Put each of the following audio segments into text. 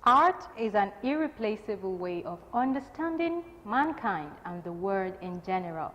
Art is an irreplaceable way of understanding mankind and the world in general,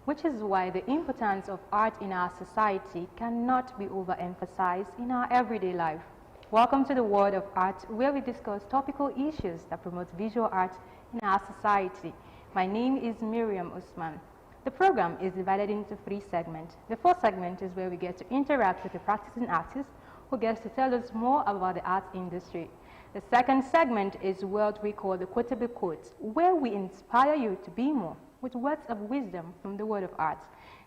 which is why the importance of art in our society cannot be overemphasized in our everyday life. Welcome to the World of Art, where we discuss topical issues that promote visual art in our society. My name is Miriam Usman. The program is divided into 3 segments. The first segment is where we get to interact with a practicing artist who gets to tell us more about the art industry. The second segment is what we call the quotable quotes, where we inspire you to be more with words of wisdom from the world of art.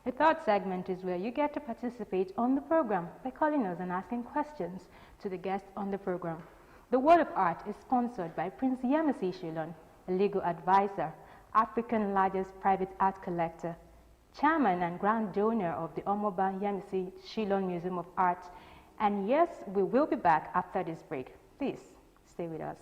The third segment is where you get to participate on the program by calling us and asking questions to the guests on the program. The World of Art is sponsored by Prince Yemisi Shillon, a legal advisor, Africa's largest private art collector, chairman and grand donor of the Omoba Yemisi Shillon Museum of Art. And yes, we will be back after this break. Please stay with us.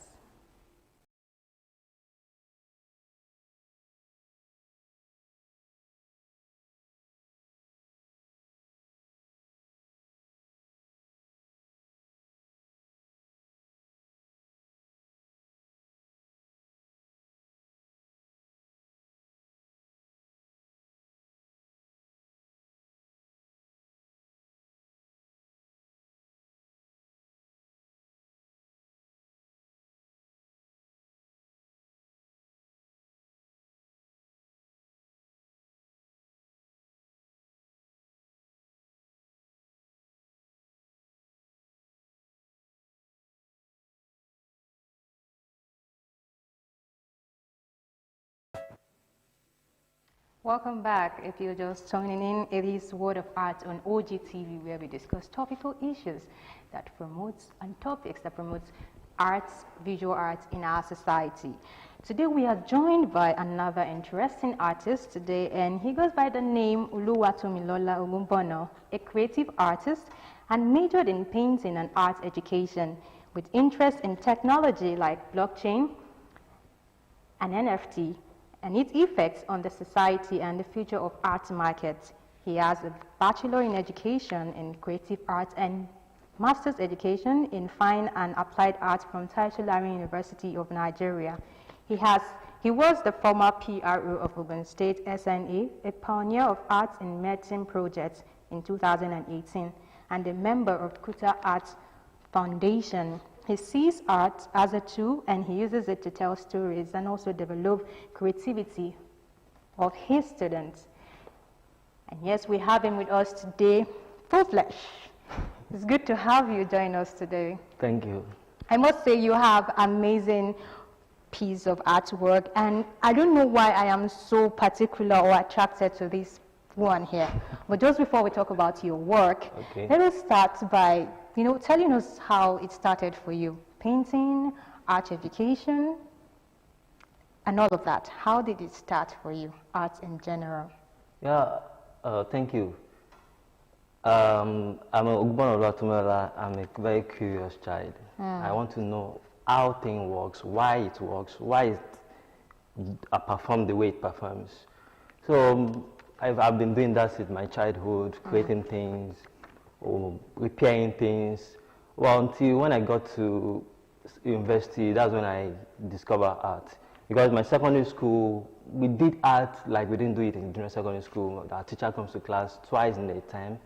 Welcome back. If you're just tuning in, it is World of Art on OGTV, where we discuss topical issues that promotes and topics that promotes arts, visual arts in our society. Today we are joined by another interesting artist today, and he goes by the name OLUWATOMILOLA Ogungbono, a creative artist and majored in painting and art education with interest in technology like blockchain and NFT and its effects on the society and the future of art markets. He has a Bachelor in Education in Creative Arts and Master's Education in Fine and Applied Arts from Taisularin University of Nigeria. He was the former PRO of Ogun State SNA, a pioneer of arts in medicine projects in 2018, and a member of Kuta Arts Foundation. He sees art as a tool and he uses it to tell stories and also develop creativity of his students. And yes, we have him with us today, full flesh. It's good to have you join us today. Thank you. I must say you have amazing piece of artwork, and I don't know why I am so particular or attracted to this one here. But just before we talk about your work, let us start by telling us how it started for you. Painting, art education, and all of that. How did it start for you, art in general? Yeah, thank you. I'm OGUNBONA. I'm a very curious child. I want to know how thing works, why it performs the way it performs. So I've been doing that since my childhood, creating things, or repairing things. Well, until when I got to university, that's when I discovered art. Because my secondary school, we did art like we didn't do it in junior secondary school. Our teacher comes to class twice in a time.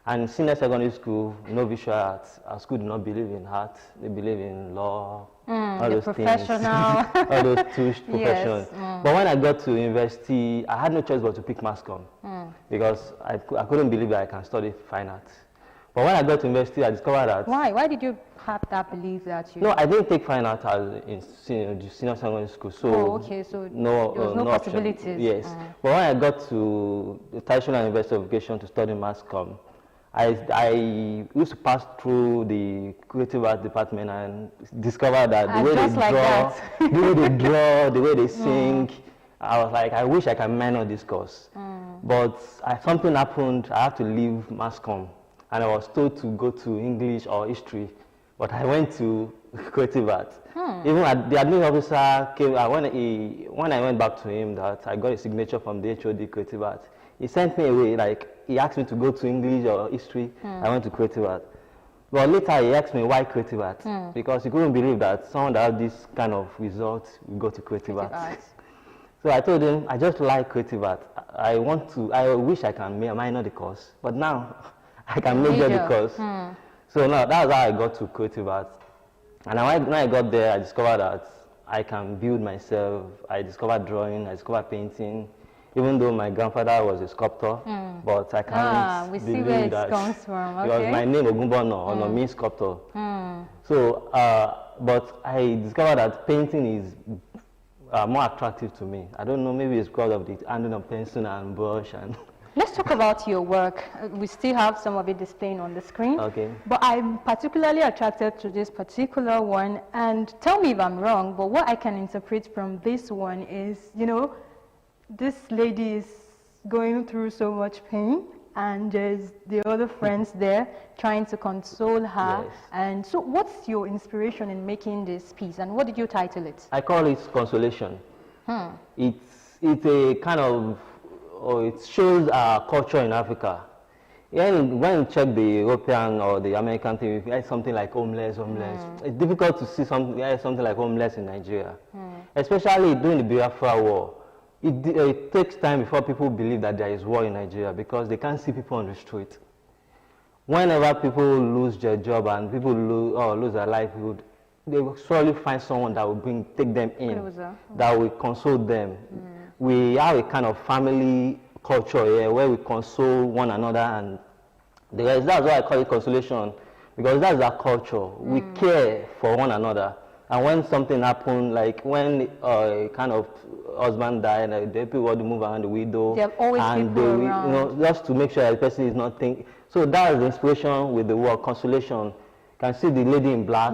And senior secondary school, no visual arts. Our school do not believe in art. They believe in law, all those things, all those two professions. Yes. But when I got to university, I had no choice but to pick mass comm because I couldn't believe that I can study fine arts. But when I got to university, I discovered that. Why? Why did you have that belief that you... No, I didn't take fine arts in senior secondary school. So, so no, there was no possibilities. Option. Yes. But when I got to the Taisularin University of Education to study mass comm, I used to pass through the creative arts department and discover that the way they draw, the way they draw, the way they sing, I was like, I wish I can minor this course. But something happened, I had to leave mass comm. And I was told to go to English or history, but I went to creative arts. Even the admin officer came, when I went back to him that I got a signature from the HOD creative arts, he sent me away, like he asked me to go to English or history, I went to creative arts. But later he asked me why creative art, because he couldn't believe that someone that had this kind of results will go to creative art. So I told him, I just like creative art. I wish I can minor the course, but now I can major the course. So now that's how I got to creative art. And when I got there, I discovered that I can build myself. I discovered drawing, I discovered painting, even though my grandfather was a sculptor, but I can't believe that comes from. Okay. Because my name Ogunbona means sculptor. So, but I discovered that painting is more attractive to me. I don't know, maybe it's because of the handling of pencil and brush and. Let's talk about your work. We still have some of it displaying on the screen. Okay. But I'm particularly attracted to this particular one. And tell me if I'm wrong, but what I can interpret from this one is, you know, this lady is going through so much pain, and there's the other friends there trying to console her. Yes. And so what's your inspiration in making this piece, and what did you title it? I call it consolation. It's a kind of, it shows our culture in Africa. When you check the European or the American thing, you have something like homeless. It's difficult to see something like homeless in Nigeria, especially during the Biafra War. It takes time before people believe that there is war in Nigeria, because they can't see people on the street. Whenever people lose their job and people lose their livelihood, they will surely find someone that will take them in, that will console them. We have a kind of family culture here where we console one another, and that's why I call it consolation, because that's our culture. We care for one another. And when something happened, like when a kind of husband died, the people want to move around the widow. They have always people around. You know, just to make sure that the person is not thinking. So that is the inspiration with the word consolation. You can see the lady in black,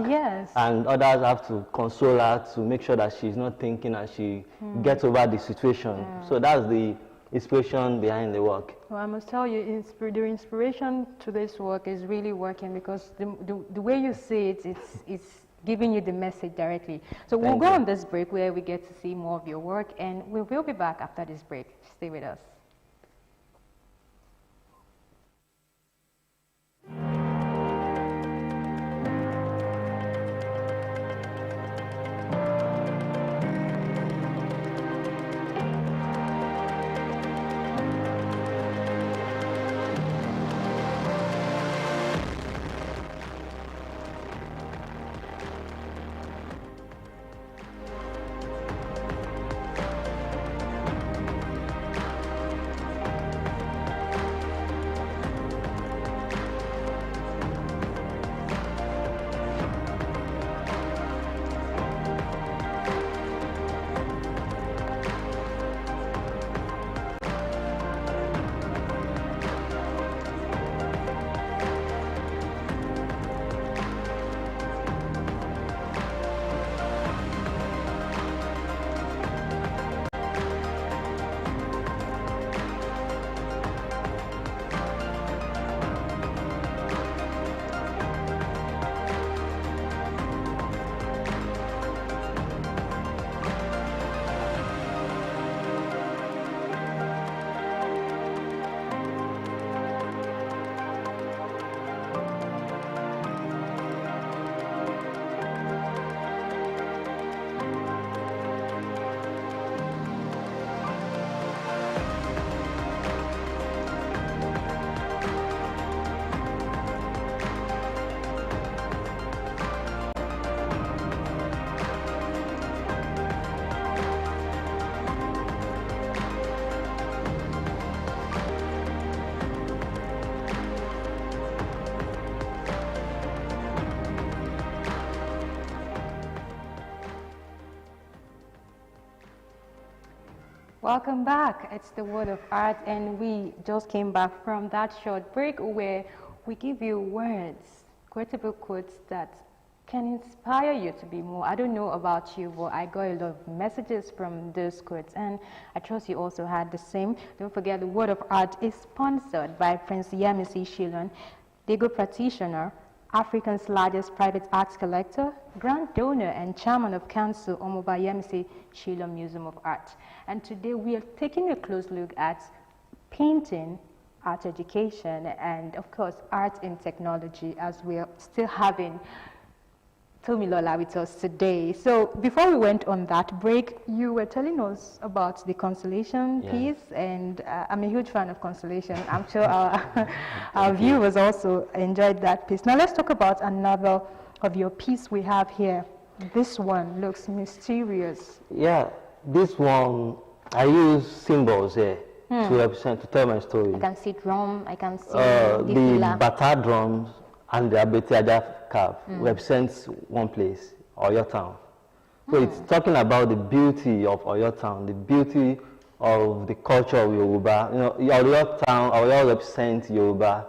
and others have to console her to make sure that she's not thinking and she gets over the situation. So that's the inspiration behind the work. Well, I must tell you, the inspiration to this work is really working, because the way you say it, it's giving you the message directly. So we'll go on this break where we get to see more of your work, and we will be back after this break. Stay with us. Welcome back. It's the World of Art, and we just came back from that short break where we give you words, quotable quotes that can inspire you to be more. I don't know about you, but I got a lot of messages from those quotes, and I trust you also had the same. Don't forget, the World of Art is sponsored by Prince Yemisi Shillong, legal practitioner, Africa's largest private arts collector, grand donor and chairman of council, Omoba Yemisi Shillong Museum of Art. And today we are taking a close look at painting art education, and of course art and technology, as we're still having Tomilola with us today. So before we went on that break, you were telling us about the constellation piece, and I'm a huge fan of constellation. I'm sure our viewers also enjoyed that piece. Now let's talk about another of your piece we have here. This one looks mysterious. Yeah, this one, I use symbols here to tell my story. I can see drum, I can see the Bata drums and the Abeokuta calf represents one place, Oyo town. So it's talking about the beauty of Oyo town, the beauty of the culture of Yoruba. You know, Oyo town, Oyo represents Yoruba.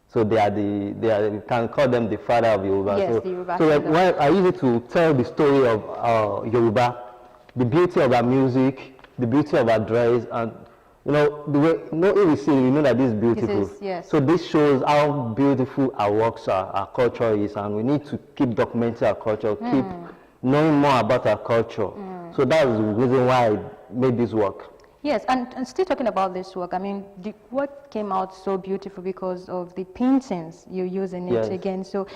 So you can call them the father of Yoruba. Yes, so the Yoruba when I use it to tell the story of Yoruba, the beauty of our music, the beauty of our dress, and you know, the way, if we see it, we know that this is beautiful. This is, yes. So this shows how beautiful our works are, our culture is, and we need to keep documenting our culture, keep knowing more about our culture. So that's the reason why I made this work. Yes, and still talking about this work, I mean, what came out so beautiful because of the paintings you use in it again. So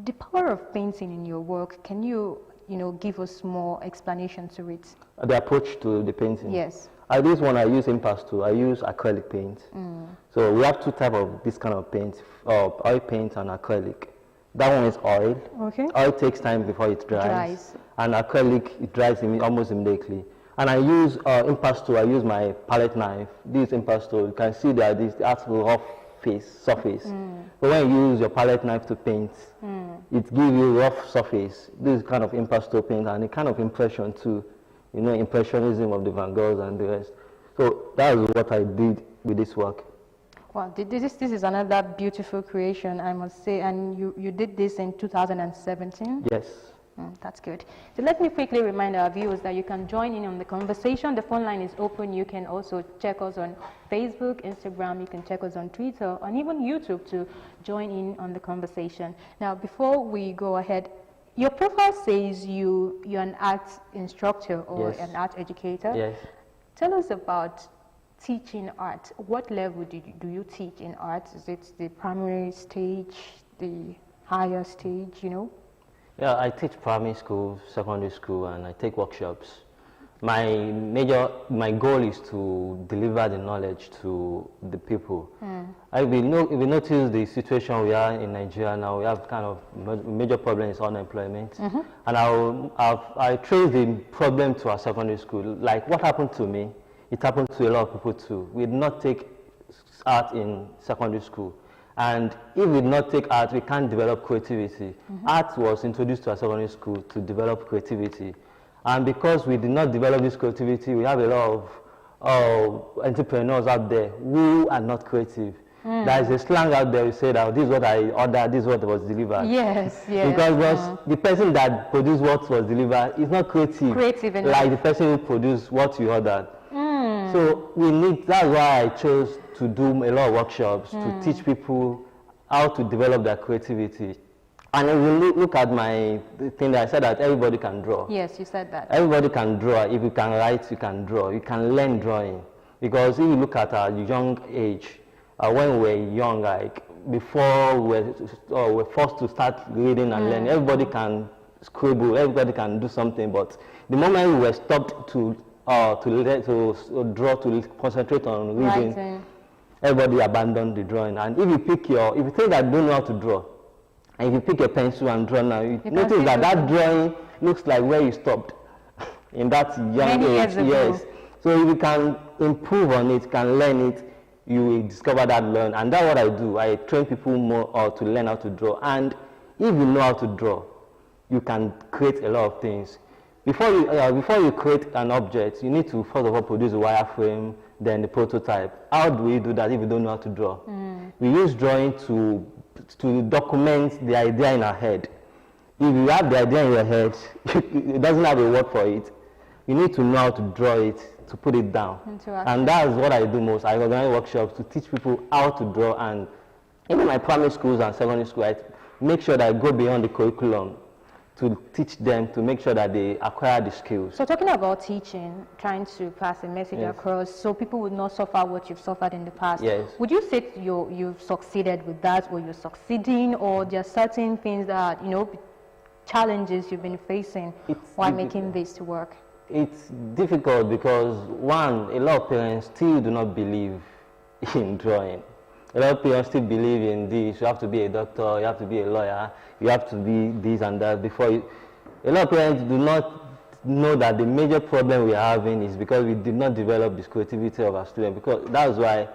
the power of painting in your work, can you give us more explanation to it? The approach to the painting? Yes. This one I use impasto, I use acrylic paint. So we have two types of this kind of paint, oil paint and acrylic. That one is oil. Okay. Oil takes time before it dries. And acrylic, it dries almost immediately. And I use impasto, I use my palette knife. This impasto, you can see that this has a rough surface. But when you use your palette knife to paint, it gives you rough surface. This kind of impasto paint and a kind of impression too. You know, impressionism of the Van Goghs and the rest. So that is what I did with this work. Well, this is another beautiful creation, I must say, and you did this in 2017? Yes. That's good. So let me quickly remind our viewers that you can join in on the conversation. The phone line is open. You can also check us on Facebook, Instagram. You can check us on Twitter and even YouTube to join in on the conversation. Now, before we go ahead, your profile says you're an art instructor or an art educator. Yes. Tell us about teaching art. What level do you teach in art? Is it the primary stage, the higher stage, you know? Yeah, I teach primary school, secondary school, and I take workshops. My goal is to deliver the knowledge to the people. If we notice the situation we are in Nigeria now, we have kind of major problem is unemployment. And I trace the problem to our secondary school. Like what happened to me, it happened to a lot of people too. We did not take art in secondary school. And if we did not take art, we can't develop creativity. Art was introduced to our secondary school to develop creativity. And because we did not develop this creativity, we have a lot of entrepreneurs out there who are not creative. There is a slang out there who say that this is what I ordered, this is what was delivered. Yes, yes. Because the person that produced what was delivered is not creative enough. Like the person who produced what you ordered. So that's why I chose to do a lot of workshops to teach people how to develop their creativity. And if you look at my thing that I said that everybody can draw. Yes, you said that. Everybody can draw. If you can write, you can draw. You can learn drawing. Because if you look at our young age, when we were young, like before we were forced to start reading and learning, everybody can scribble, everybody can do something. But the moment we were stopped to draw, to concentrate on reading, everybody abandoned the drawing. And if you think that you don't know how to draw, and if you pick a pencil and draw now, you notice that drawing looks like where you stopped in that young age. Yes. So if you can improve on it, can learn it, you will discover that learn. And that's what I do. I train people more to learn how to draw. And if you know how to draw, you can create a lot of things. Before you create an object, you need to first of all produce a wireframe, then the prototype. How do we do that if you don't know how to draw? We use drawing to document the idea in our head. If you have the idea in your head, it doesn't have a word for it. You need to know how to draw it, to put it down. And that's what I do most. I organize workshops to teach people how to draw. And even my primary schools and secondary school, I make sure that I go beyond the curriculum to teach them, to make sure that they acquire the skills. So talking about teaching, trying to pass a message Yes. across so people would not suffer what you've suffered in the past. Yes. Would you say you've succeeded with that, or you're succeeding, or there are certain things that, challenges you've been facing while making this to work? It's difficult because, one, a lot of parents still do not believe in drawing. A lot of parents still believe in this. You have to be a doctor, you have to be a lawyer, you have to be this and that before you... A lot of parents do not know that the major problem we are having is because we did not develop this creativity of our students, because that's why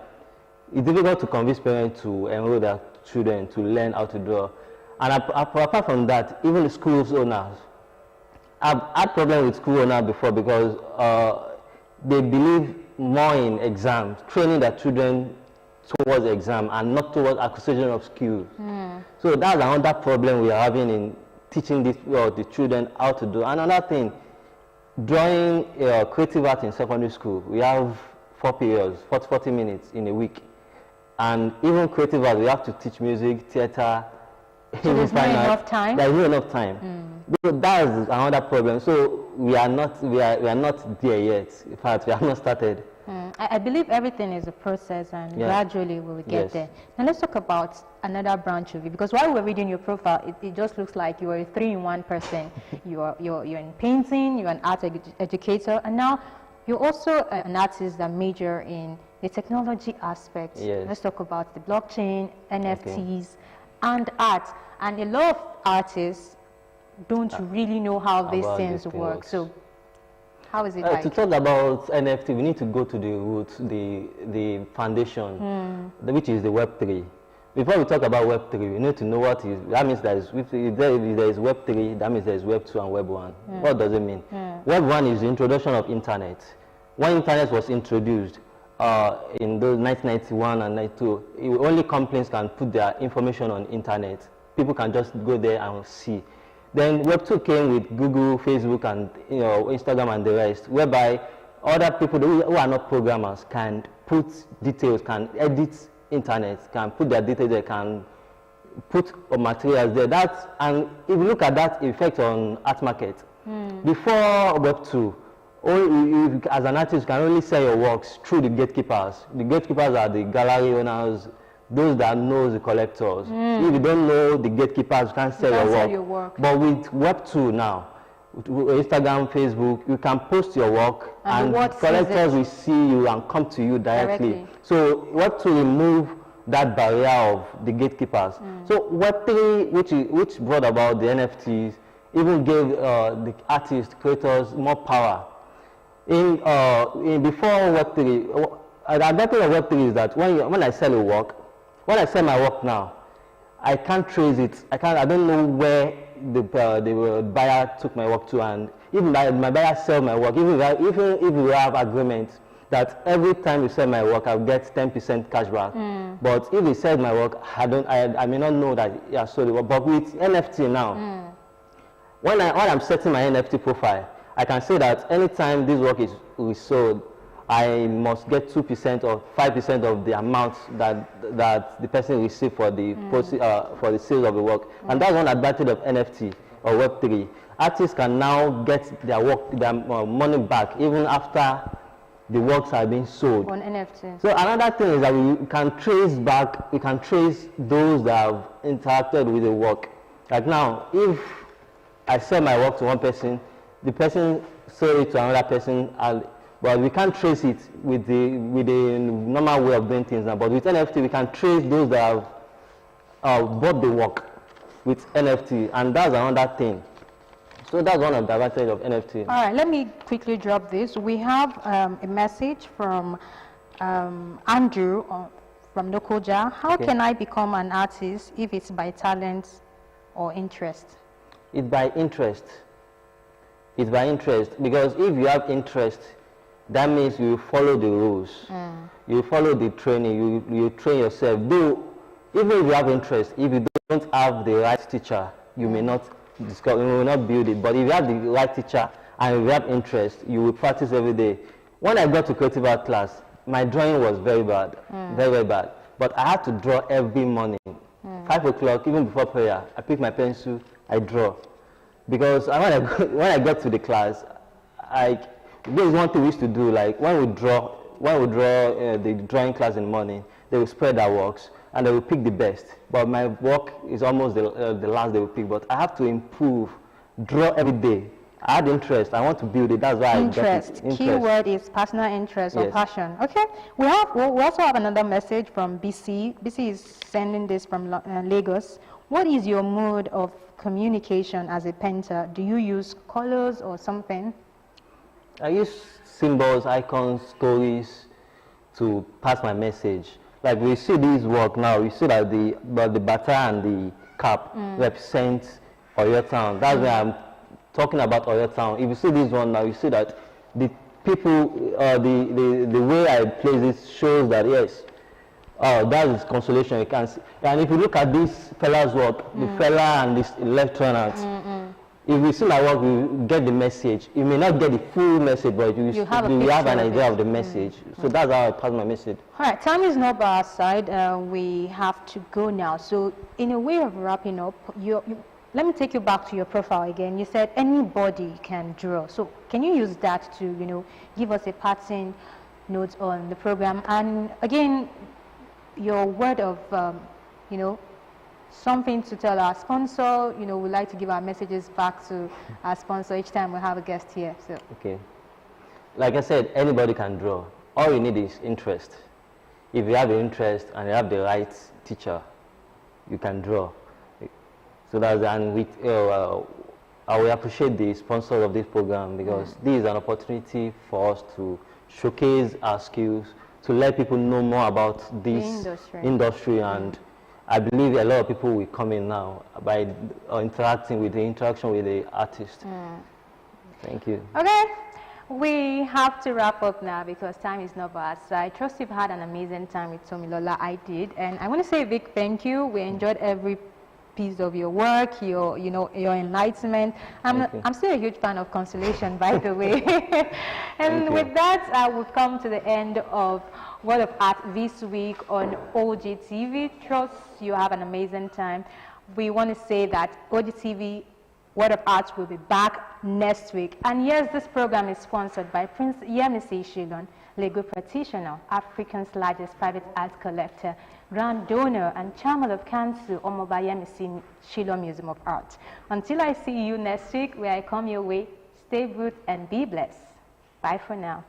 it's difficult to convince parents to enroll their children to learn how to draw. And apart from that, even the schools owners, I've had problems with school owners before because they believe more in exams, training their children towards exam and not towards acquisition of skills. So that's another problem we are having in teaching the children how to do. Another thing, drawing creative art in secondary school, we have 4 periods, 40 minutes in a week. And even creative art, we have to teach music, theater. So there's not enough time? There's not enough time. So that's another problem. So we are not there yet. In fact, we have not started. I believe everything is a process, and gradually we will get there. Now let's talk about another branch of it, because while we're reading your profile, it just looks like you are a 3-in-1 person. you're in painting, you're an art educator, and now you're also an artist that major in the technology aspect. Let's talk about the blockchain, NFTs, and art. And a lot of artists don't really know how these things work. So how is it like? To talk about NFT, we need to go to the roots, the foundation, which is the Web3. Before we talk about Web3, we need to know what is, that means there is Web3, that means there is Web2 and Web1. What does it mean? Web1 is the introduction of internet. When internet was introduced in those 1991 and 92, only companies can put their information on internet. People can just go there and see. Then Web2 came with Google, Facebook, and Instagram and the rest, whereby other people who are not programmers can put details, can edit internet, can put their details there, can put materials there. And if you look at that effect on art market, before Web2, as an artist, you can only sell your works through the gatekeepers. The gatekeepers are the gallery owners, those that know the collectors. If you don't know the gatekeepers, you can't sell your work. But with Web2 now, with Instagram, Facebook, you can post your work and collectors will see you and come to you directly. So Web2 remove that barrier of the gatekeepers. So Web3, which brought about the NFTs, even gave the artists, creators more power. Before Web3, the advantage of Web3 is that when I sell a work, when I sell my work now, I can't trace it. I don't know where the buyer took my work to, and even my buyer sell my work. Even if we have agreement that every time you sell my work, I'll get 10% cashback. But if he sells my work, I may not know that he has sold the work. But with NFT now, when I'm setting my NFT profile, I can say that anytime this work is sold, I must get 2% or 5% of the amount that the person received for the sales of the work. And that's one advantage of NFT or Web3. Artists can now get their money back even after the works are being sold. On NFT. So another thing is that we can trace those that have interacted with the work. Like now, if I sell my work to one person, the person sold it to another person, but we can't trace it with the normal way of doing things now. But with NFT, we can trace those that have bought the work with NFT, and that's another thing. So that's one of the advantages of NFT. All right, let me quickly drop this. We have a message from Andrew from Nokoja. How can I become an artist if it's by talent or interest? It's by interest. It's by interest, because if you have interest, that means you follow the rules. You follow the training. You train yourself. Though, even if you have interest, if you don't have the right teacher, you may not discover, you will not build it. But if you have the right teacher and you have interest, you will practice every day. When I got to creative art class, my drawing was very bad, very bad. But I had to draw every morning, 5 o'clock, even before prayer. I pick my pencil, I draw. Because when I got to the class, there's one thing we used to do, like when we draw the drawing class in the morning, they will spread their works and they will pick the best. But my work is almost the last they will pick. But I have to improve, draw every day. I had interest. I want to build it. That's why I got it. Interest. Key word is personal interest or passion. Okay. We also have another message from BC. BC is sending this from Lagos. What is your mode of communication as a painter? Do you use colors or something? I use symbols, icons, stories to pass my message. Like we see this work now, we see that the bata and the cap represent Oyo Town. That's why I'm talking about Oyo Town. If you see this one now, you see that the people, the way I place it shows that yes, that is consolation. You can see. And if you look at this fella's work, the fella and this left hand, if you see my work, you get the message. You may not get the full message, but you have an idea of the message. So that's how I pass my message. All right, time is not by our side. We have to go now. So in a way of wrapping up, let me take you back to your profile again. You said anybody can draw. So can you use that to, give us a parting note on the program? And again, your word of, something to tell our sponsor. We'd like to give our messages back to our sponsor each time we have a guest here. So. Okay. Like I said, anybody can draw. All you need is interest. If you have the interest and you have the right teacher, you can draw. So that's, and I will appreciate the sponsor of this program because this is an opportunity for us to showcase our skills, to let people know more about this industry and I believe a lot of people will come in now by interacting with the artist. Thank you. Okay, we have to wrap up now because time is not by us. So I trust you've had an amazing time with Tomilola. I did, and I want to say a big thank you. We enjoyed every piece of your work, your enlightenment. I'm still a huge fan of Consolation, by the way. And with that, we've come to the end of Word of Art this week on OGTV. Trust you have an amazing time. We want to say that OGTV Word of Art will be back next week. And yes, this program is sponsored by Prince Yemisi Shilon, legal practitioner, Africa's largest private art collector, grand donor and chairman of council, Omoba Yemisi Shilon Museum of Art. Until I see you next week, where I come your way, stay good and be blessed. Bye for now.